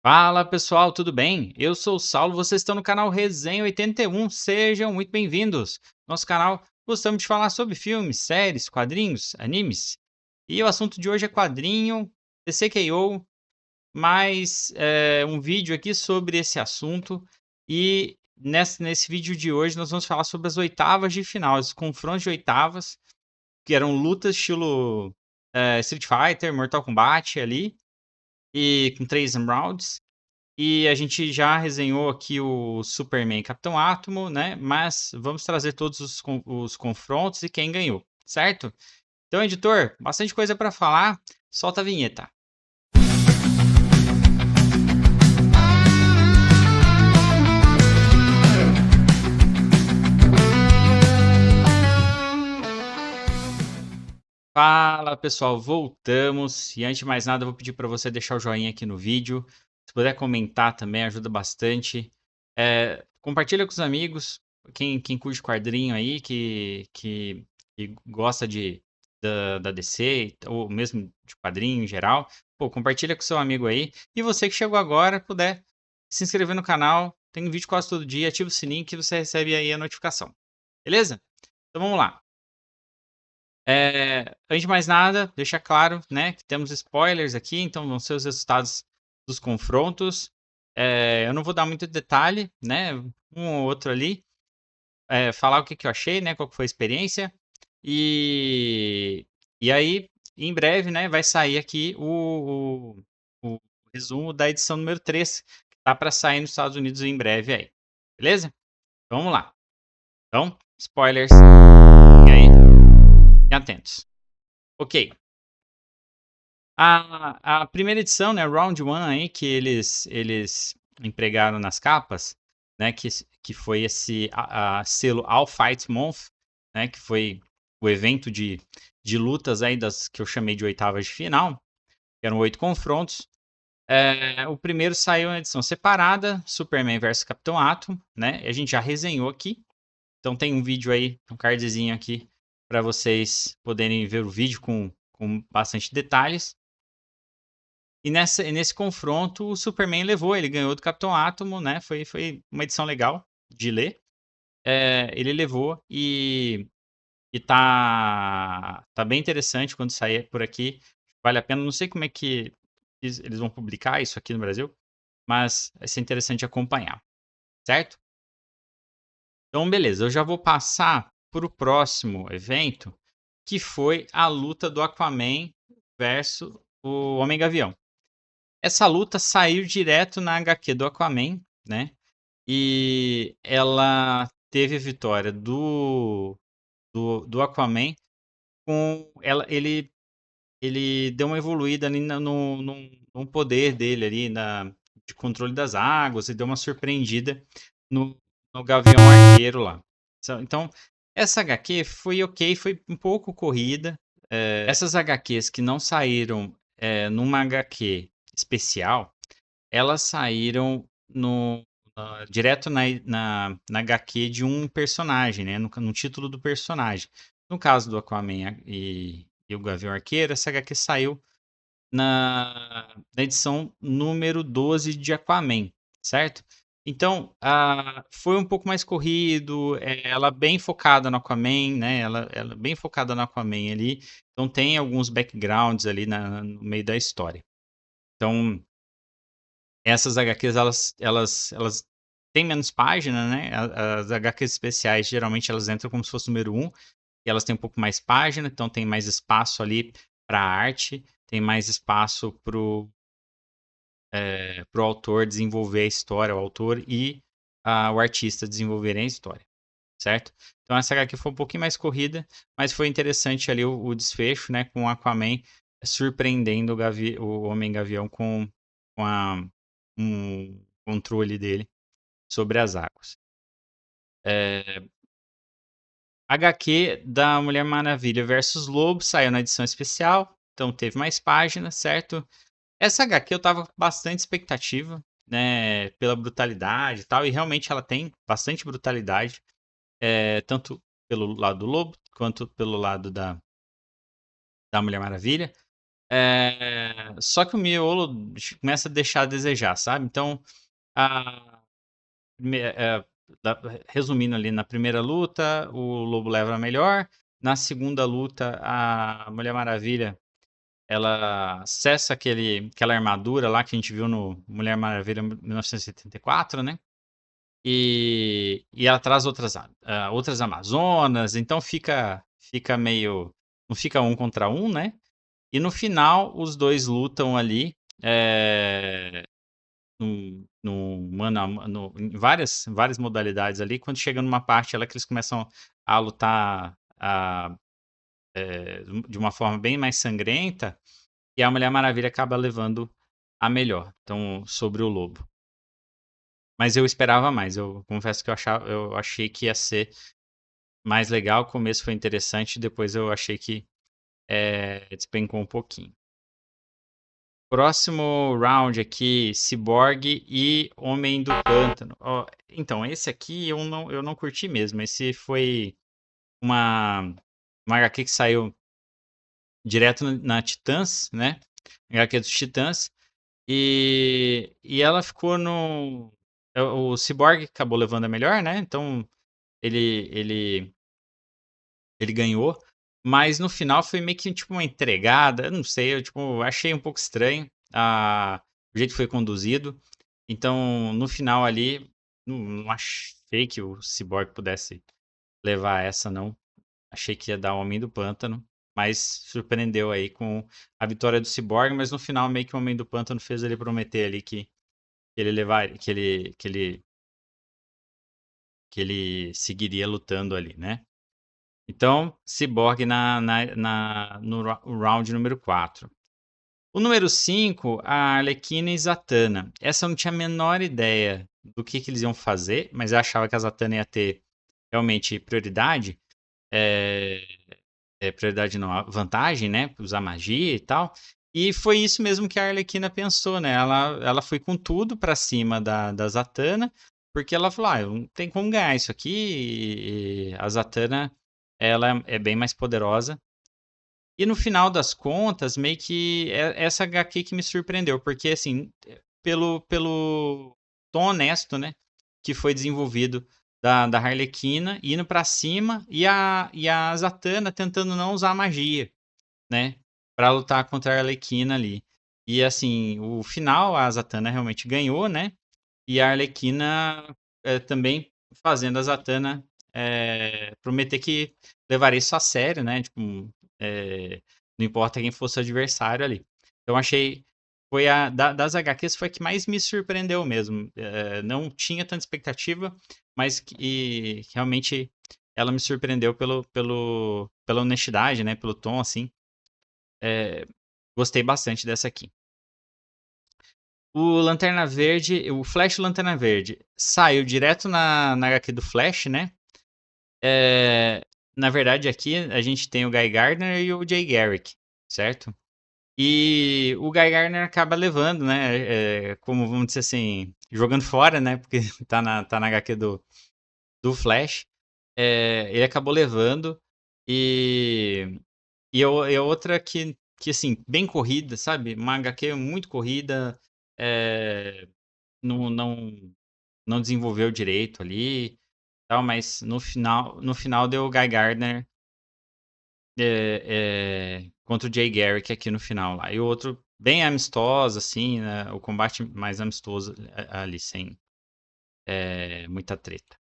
Fala pessoal, tudo bem? Eu sou o Saulo, vocês estão no canal Resenha 81, sejam muito bem-vindos. Nosso canal, gostamos de falar sobre filmes, séries, quadrinhos, animes. E o assunto de hoje é quadrinho, TCKO, mais um vídeo aqui sobre esse assunto. E nesse vídeo de hoje nós vamos falar sobre as oitavas de final, os confrontos de oitavas, que eram lutas estilo Street Fighter, Mortal Kombat ali, e com 3 rounds. E a gente já resenhou aqui o Superman e Capitão Átomo, né? Mas vamos trazer todos os confrontos e quem ganhou, certo? Então, editor, bastante coisa para falar. Solta a vinheta. Fala pessoal, voltamos. E antes de mais nada, eu vou pedir para você deixar o joinha aqui no vídeo. Se puder comentar também, ajuda bastante. Compartilha com os amigos, quem curte quadrinho aí, que gosta da DC, ou mesmo de quadrinho em geral. Pô, compartilha com seu amigo aí. E você que chegou agora, puder se inscrever no canal. Tem vídeo quase todo dia, ativa o sininho que você recebe aí a notificação. Beleza? Então vamos lá. Antes de mais nada, deixa claro, né, que temos spoilers aqui, então vão ser os resultados dos confrontos. Eu não vou dar muito detalhe, né, um ou outro ali, falar o que eu achei, né, qual que foi a experiência. E, e aí, em breve, né, vai sair aqui o resumo da edição número 3, que tá para sair nos Estados Unidos em breve aí. Beleza? Então, vamos lá. Então, spoilers. E aí, fiquem atentos. Ok. A primeira edição, né, Round One aí, que eles empregaram nas capas, né, que foi esse selo All Fight Month, né, que foi o evento de lutas aí das que eu chamei de oitavas de final, que eram 8 confrontos. O primeiro saiu na edição separada, Superman vs Capitão Átomo, né, a gente já resenhou aqui, então tem um vídeo aí, um cardzinho aqui, para vocês poderem ver o vídeo com bastante detalhes. E nesse confronto, o Superman levou, ele ganhou do Capitão Átomo, né? Foi uma edição legal de ler. Ele levou e tá bem interessante quando sair por aqui. Vale a pena. Não sei como é que eles vão publicar isso aqui no Brasil, mas vai ser interessante acompanhar, certo? Então, beleza, eu já vou passar para o próximo evento, que foi a luta do Aquaman versus o Homem-Gavião. Essa luta saiu direto na HQ do Aquaman, né? E ela teve a vitória do Aquaman com ela, ele deu uma evoluída ali no poder dele ali de controle das águas e deu uma surpreendida no, no Gavião Arqueiro lá. Então, essa HQ foi ok, foi um pouco corrida. Essas HQs que não saíram numa HQ especial, elas saíram direto na HQ de um personagem, né? No título do personagem. No caso do Aquaman e o Gavião Arqueiro, essa HQ saiu na edição número 12 de Aquaman, certo? Então, foi um pouco mais corrido, ela bem focada no Aquaman, né? Ela bem focada no Aquaman ali. Então, tem alguns backgrounds ali no meio da história. Então, essas HQs, elas têm menos página, né? As HQs especiais, geralmente, elas entram como se fosse o número 1, e elas têm um pouco mais página, então tem mais espaço ali para arte, tem mais espaço pro autor desenvolver a história, o autor e o artista desenvolverem a história, certo? Então essa HQ foi um pouquinho mais corrida, mas foi interessante ali o desfecho, né? Com o Aquaman surpreendendo o Homem-Gavião com um controle dele sobre as águas. HQ da Mulher Maravilha versus Lobo saiu na edição especial, então teve mais páginas, certo? Essa HQ eu tava com bastante expectativa, né, pela brutalidade e tal, e realmente ela tem bastante brutalidade, tanto pelo lado do Lobo quanto pelo lado da Mulher Maravilha. Só que o miolo começa a deixar a desejar, sabe? Então, a, me- é, resumindo ali, na primeira luta, o Lobo leva a melhor. Na segunda luta, a Mulher Maravilha, ela acessa aquela armadura lá que a gente viu no Mulher Maravilha 1984, né? E ela traz outras Amazonas, então fica meio. Não fica um contra um, né? E no final, os dois lutam ali. Em várias modalidades ali. Quando chega numa parte ela que eles começam a lutar de uma forma bem mais sangrenta, e a Mulher Maravilha acaba levando a melhor, então, sobre o Lobo. Mas eu esperava mais, eu confesso que eu achei que ia ser mais legal, o começo foi interessante, depois eu achei que despencou um pouquinho. Próximo round aqui, Cyborg e Homem do Pântano. Ó, então, esse aqui eu não curti mesmo. Esse foi uma HQ que saiu direto na Titãs, né? HQ dos Titãs. E ela ficou no. O Cyborg acabou levando a melhor, né? Então ele, ele, ele ganhou. Mas no final foi meio que tipo uma entregada. Eu não sei, eu tipo, achei um pouco estranho o jeito que foi conduzido. Então, no final ali, não achei que o Cyborg pudesse levar essa, não. Achei que ia dar o Homem do Pântano, mas surpreendeu aí com a vitória do Cyborg, mas no final meio que o Homem do Pântano fez ele prometer ali que ele levar, que ele seguiria lutando ali, né? Então, Cyborg no round número 4. O número 5, a Arlequina e Zatanna. Essa eu não tinha a menor ideia do que eles iam fazer, mas eu achava que a Zatanna ia ter realmente prioridade. É, prioridade não, a vantagem, né? Usar magia e tal. E foi isso mesmo que a Arlequina pensou, né? Ela foi com tudo pra cima da Zatanna, porque ela falou: não tem como ganhar isso aqui. E a Zatanna, ela é bem mais poderosa. E no final das contas, meio que essa HQ que me surpreendeu, porque assim, pelo tom honesto, né, que foi desenvolvido da Harlequina indo pra cima e a Zatanna tentando não usar magia, né, pra lutar contra a Arlequina ali. E assim, o final a Zatanna realmente ganhou, né? E a Arlequina também fazendo a Zatanna prometer que levaria isso a sério, né? Tipo, não importa quem fosse o adversário ali. Então achei. Das HQs foi a que mais me surpreendeu mesmo. Não tinha tanta expectativa, mas realmente ela me surpreendeu pela honestidade, né? Pelo tom, assim. Gostei bastante dessa aqui. O Lanterna Verde, o Flash Lanterna Verde, saiu direto na HQ do Flash, né? Na verdade, aqui a gente tem o Guy Gardner e o Jay Garrick, certo? E o Guy Gardner acaba levando, né? Como vamos dizer assim, jogando fora, né? Porque tá na HQ do Flash. Ele acabou levando. E a outra que, assim, bem corrida, sabe? Uma HQ muito corrida. É, não desenvolveu direito ali, tal, mas no final deu o Guy Gardner contra o Jay Garrick aqui no final lá. E o outro bem amistoso, assim, né? O combate mais amistoso ali, sem muita treta.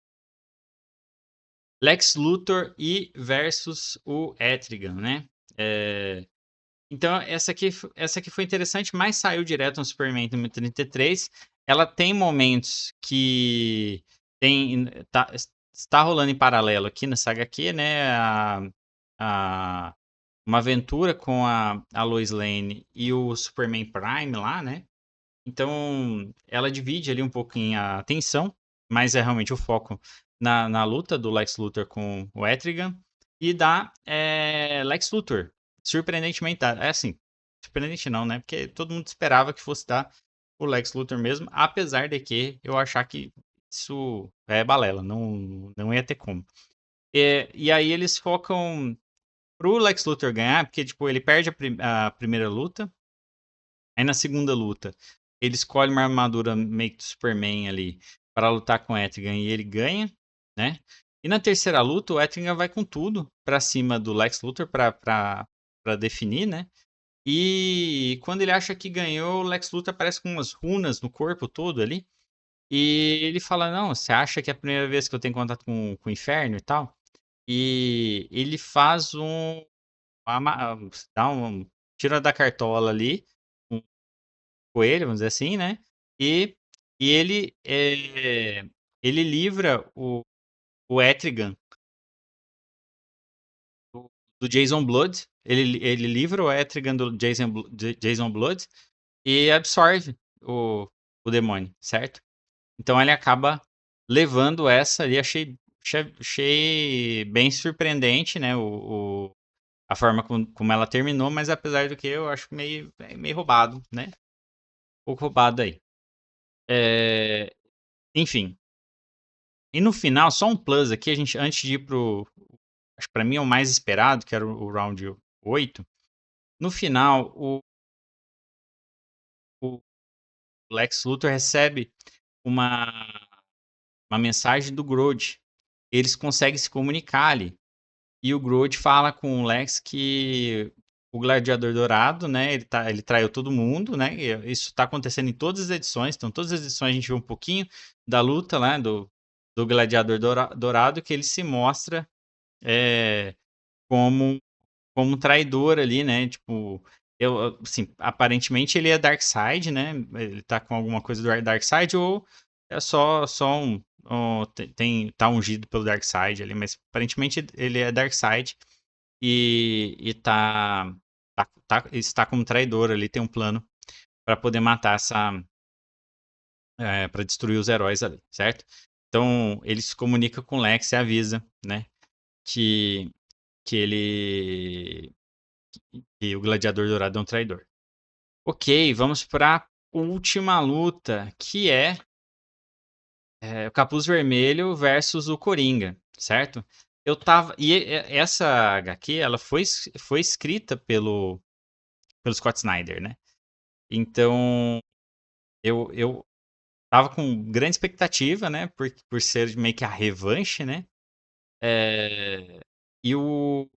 Lex Luthor e versus o Etrigan, né? Então, essa aqui foi interessante, mas saiu direto no Superman número 33. Ela tem momentos que está rolando em paralelo aqui nessa HQ, né? Uma aventura com a Lois Lane e o Superman Prime lá, né? Então, ela divide ali um pouquinho a atenção, mas é realmente o foco na luta do Lex Luthor com o Etrigan e da Lex Luthor. Surpreendentemente, é assim, surpreendente não, né? Porque todo mundo esperava que fosse dar o Lex Luthor mesmo, apesar de que eu achar que isso é balela, não ia ter como. E aí eles focam pro Lex Luthor ganhar, porque, tipo, ele perde a primeira luta, aí na segunda luta, ele escolhe uma armadura meio que do Superman ali para lutar com o Etrigan e ele ganha, né? E na terceira luta, o Etrigan vai com tudo pra cima do Lex Luthor pra definir, né? E quando ele acha que ganhou, o Lex Luthor aparece com umas runas no corpo todo ali. E ele fala: Não, você acha que é a primeira vez que eu tenho contato com o inferno e tal? E ele faz dá tira da cartola ali um coelho, vamos dizer assim, né? E, e ele livra o Etrigan do, do Jason Blood. Ele livra o Etrigan do Jason Blood e absorve o demônio, certo? Então ele acaba levando essa ali. Achei bem surpreendente, né? A forma como ela terminou, mas apesar do que eu acho meio roubado, né? Um pouco roubado aí. É, enfim. E no final, só um plus aqui, a gente, antes de ir pro. Acho que pra mim é o mais esperado, que era o round 8. No final, o Lex Luthor recebe uma, uma mensagem do Grodd. Eles conseguem se comunicar ali. E o Grodd fala com o Lex que o Gladiador Dourado, né? Ele traiu todo mundo, né? E isso tá acontecendo em todas as edições. Então, todas as edições a gente vê um pouquinho da luta, né? Do Gladiador Dourado, que ele se mostra é, como, como traidor ali, né? Tipo, assim, aparentemente ele é Darkseid, né? Ele tá com alguma coisa do Darkseid ou é só tá ungido pelo Darkseid ali, mas aparentemente ele é Darkseid e está como traidor ali, tem um plano para poder matar para destruir os heróis ali, certo? Então ele se comunica com o Lex e avisa, né, que que ele que o Gladiador Dourado é um traidor. Ok, vamos para a última luta, que o Capuz Vermelho versus o Coringa, certo? Eu tava. Essa HQ, ela foi escrita pelo Scott Snyder, né? Então, eu tava com grande expectativa, né? Por ser meio que a revanche, né? É, e, o,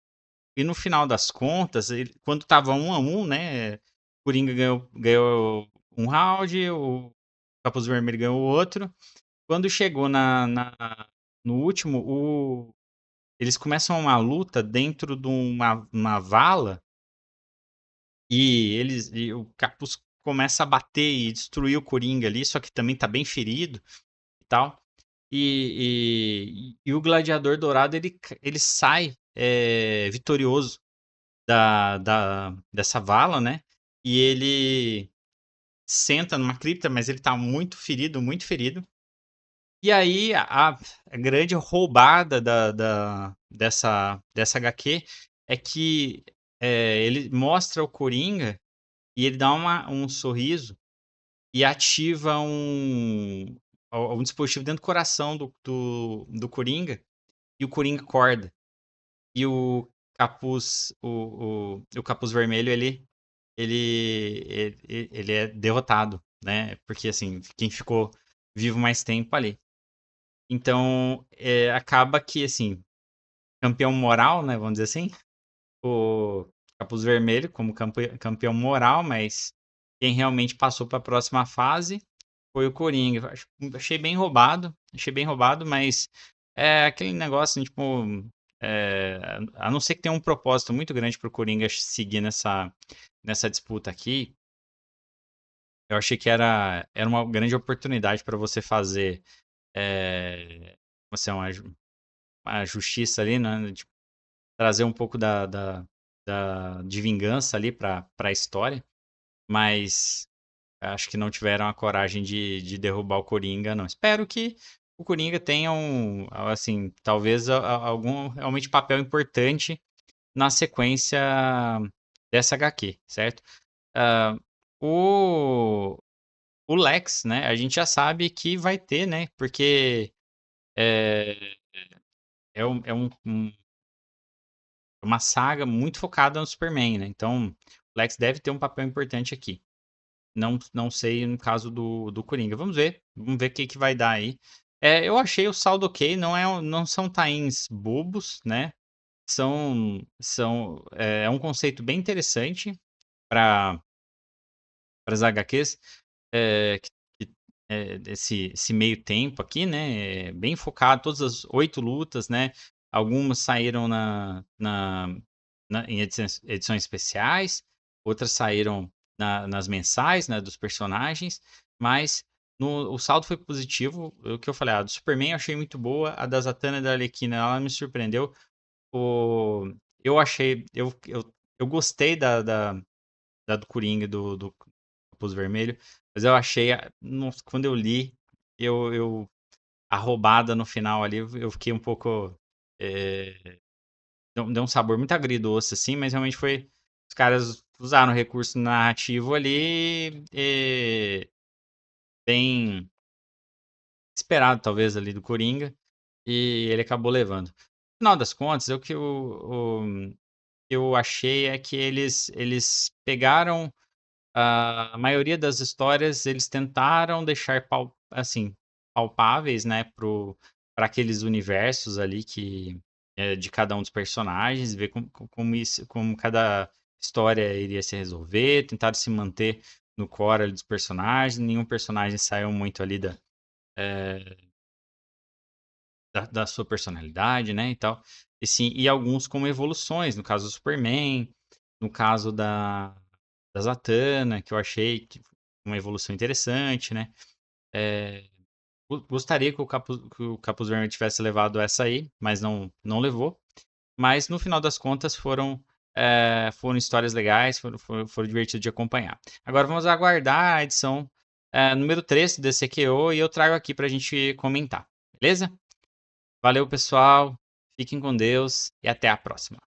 e no final das contas, quando tava 1-1, né? Coringa ganhou um round, o Capuz Vermelho ganhou o outro. Quando chegou no último, eles começam uma luta dentro de uma vala e o Capuz começa a bater e destruir o Coringa ali, só que também tá bem ferido e tal. E o Gladiador Dourado ele sai vitorioso dessa vala, né? E ele senta numa cripta, mas ele tá muito ferido, muito ferido. E aí, a grande roubada dessa HQ é que ele mostra o Coringa e ele dá um sorriso e ativa um dispositivo dentro do coração do Coringa e o Coringa acorda. E o capuz vermelho, ele é derrotado, né? Porque, assim, quem ficou vivo mais tempo ali. Então, acaba que, assim, campeão moral, né? Vamos dizer assim, o Capuz Vermelho como campeão moral, mas quem realmente passou para a próxima fase foi o Coringa. Achei bem roubado, mas é aquele negócio, assim, tipo, a não ser que tenha um propósito muito grande para o Coringa seguir nessa disputa aqui, eu achei que era uma grande oportunidade para você fazer você uma justiça ali, né? De trazer um pouco de vingança ali para a história, mas acho que não tiveram a coragem de derrubar o Coringa, não. Espero que o Coringa tenha assim, talvez algum realmente papel importante na sequência dessa HQ, certo? Ah, o, o Lex, né? A gente já sabe que vai ter, né? Porque é, é uma saga muito focada no Superman, né? Então, o Lex deve ter um papel importante aqui. Não sei no caso do Coringa. Vamos ver o que vai dar aí. Eu achei o saldo ok, não são tains bobos, né? É um conceito bem interessante para as HQs, esse meio tempo aqui, né? Bem focado, todas as 8 lutas, né? Algumas saíram em edições especiais, outras saíram nas mensais, né? Dos personagens, mas o saldo foi positivo. O que eu falei, a do Superman eu achei muito boa, a da Zatanna e da Arlequina, ela me surpreendeu. Eu achei, eu gostei da do Coringa, do Capuz Vermelho, mas eu achei, nossa, quando eu li, a roubada no final ali, eu fiquei um pouco, deu um sabor muito agridoce, assim, mas realmente foi, os caras usaram o recurso narrativo ali, bem esperado, talvez, ali do Coringa, e ele acabou levando. No final das contas, o que eu achei é que eles pegaram a maioria das histórias, eles tentaram deixar assim, palpáveis, né, para aqueles universos ali de cada um dos personagens, ver como cada história iria se resolver, tentaram se manter no core ali dos personagens, nenhum personagem saiu muito ali da sua personalidade, né, e tal. E sim, e alguns como evoluções, no caso do Superman, no caso da Zatanna, que eu achei uma evolução interessante, né. Gostaria que o Capuz Vermelho tivesse levado essa aí, mas não levou. Mas no final das contas foram histórias legais, foram divertidos de acompanhar. Agora vamos aguardar a edição número 3 do DCQO e eu trago aqui para a gente comentar, beleza? Valeu, pessoal. Fiquem com Deus e até a próxima.